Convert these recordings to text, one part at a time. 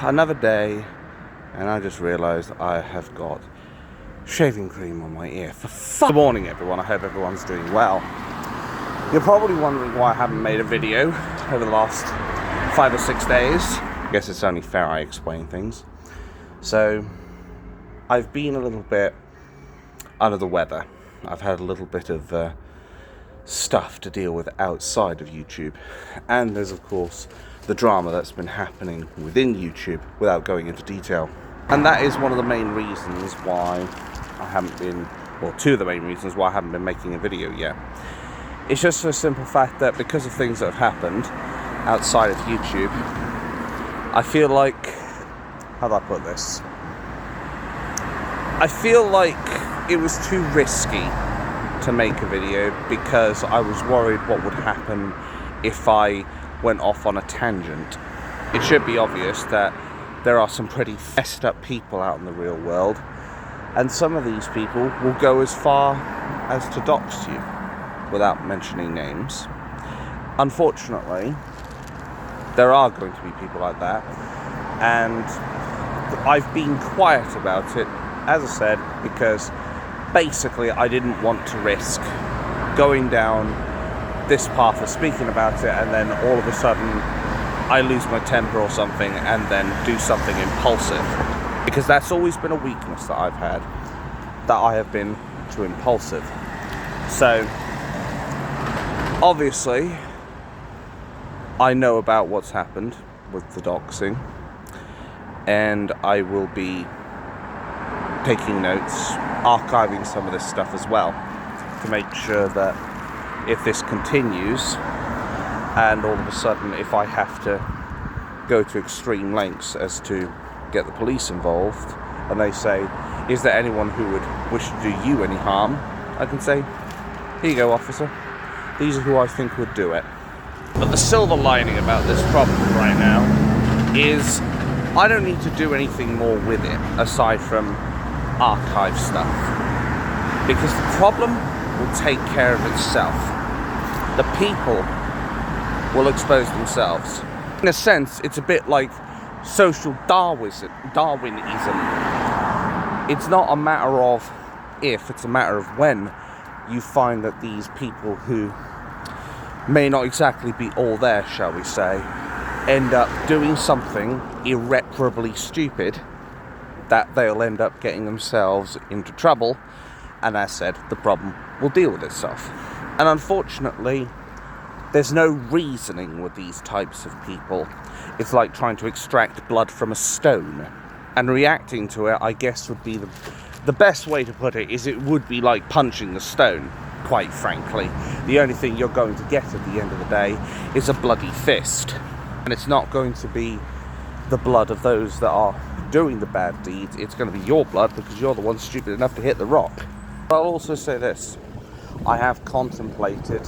Another day, and I just realised I have got shaving cream on my ear. Good morning, everyone. I hope everyone's doing well. You're probably wondering why I haven't made a video over the last 5 or 6 days. I guess it's only fair I explain things. So, I've been a little bit under the weather. I've had a little bit of stuff to deal with outside of YouTube. And there's, of course, the drama that's been happening within YouTube without going into detail. And that is one of the main reasons why I haven't been, or two of the main reasons why I haven't been making a video yet. It's just for the simple fact that because of things that have happened outside of YouTube, I feel like, how do I put this? I feel like it was too risky to make a video because I was worried what would happen if I went off on a tangent. It should be obvious that there are some pretty messed up people out in the real world, and some of these people will go as far as to dox you without mentioning names. Unfortunately, there are going to be people like that, and I've been quiet about it, as I said, because basically I didn't want to risk going down this path of speaking about it and then all of a sudden I lose my temper or something and then do something impulsive, because that's always been a weakness that I've had, that I have been too impulsive. So obviously I know about what's happened with the doxing, and I will be taking notes, archiving some of this stuff as well to make sure that if this continues and all of a sudden if I have to go to extreme lengths as to get the police involved and they say, is there anyone who would wish to do you any harm, I can say, here you go, officer, these are who I think would do it. But the silver lining about this problem right now is I don't need to do anything more with it aside from archive stuff, because the problem will take care of itself. The people will expose themselves. In a sense, it's a bit like social Darwinism. It's not a matter of if, it's a matter of when you find that these people who may not exactly be all there, shall we say, end up doing something irreparably stupid, that they'll end up getting themselves into trouble, and as said, the problem will deal with itself. And unfortunately, there's no reasoning with these types of people. It's like trying to extract blood from a stone. And reacting to it, I guess, would be the best way to put it, is it would be like punching the stone, quite frankly. The only thing you're going to get at the end of the day is a bloody fist. And it's not going to be the blood of those that are doing the bad deeds, it's going to be your blood because you're the one stupid enough to hit the rock. But I'll also say this, I have contemplated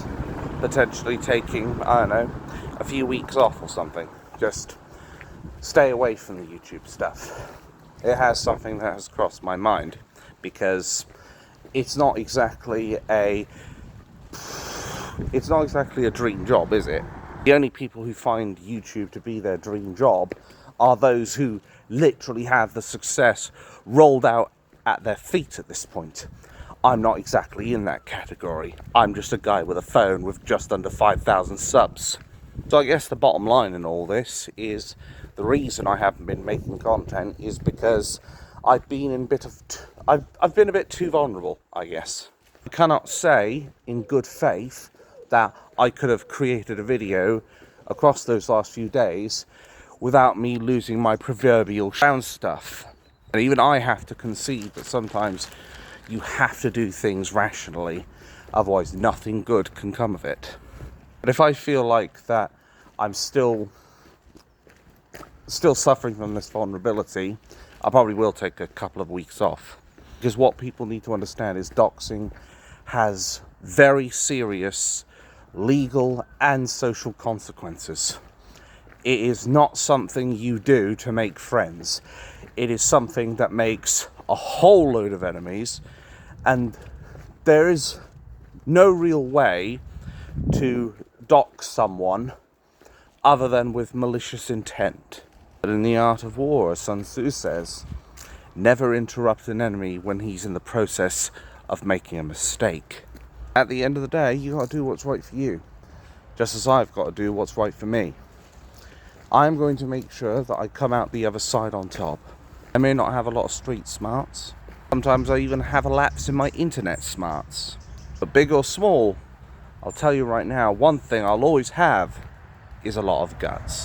potentially taking, I don't know, a few weeks off or something. Just stay away from the YouTube stuff. It has something that has crossed my mind, because it's not exactly a dream job, is it? The only people who find YouTube to be their dream job are those who literally have the success rolled out at their feet at this point. I'm not exactly in that category. I'm just a guy with a phone with just under 5,000 subs. So I guess the bottom line in all this is the reason I haven't been making content is because I've been a bit too vulnerable, I guess. I cannot say in good faith that I could have created a video across those last few days without me losing my proverbial sound stuff. And even I have to concede that sometimes you have to do things rationally, otherwise nothing good can come of it. But if I feel like that I'm still suffering from this vulnerability, I probably will take a couple of weeks off. Because what people need to understand is doxing has very serious legal and social consequences. It is not something you do to make friends. It is something that makes a whole load of enemies, and there is no real way to dox someone other than with malicious intent. But in the art of war, as Sun Tzu says, never interrupt an enemy when he's in the process of making a mistake. At the end of the day, you got to do what's right for you, just as I've got to do what's right for me. I'm going to make sure that I come out the other side on top. I may not have a lot of street smarts. Sometimes I even have a lapse in my internet smarts. But big or small, I'll tell you right now, one thing I'll always have is a lot of guts.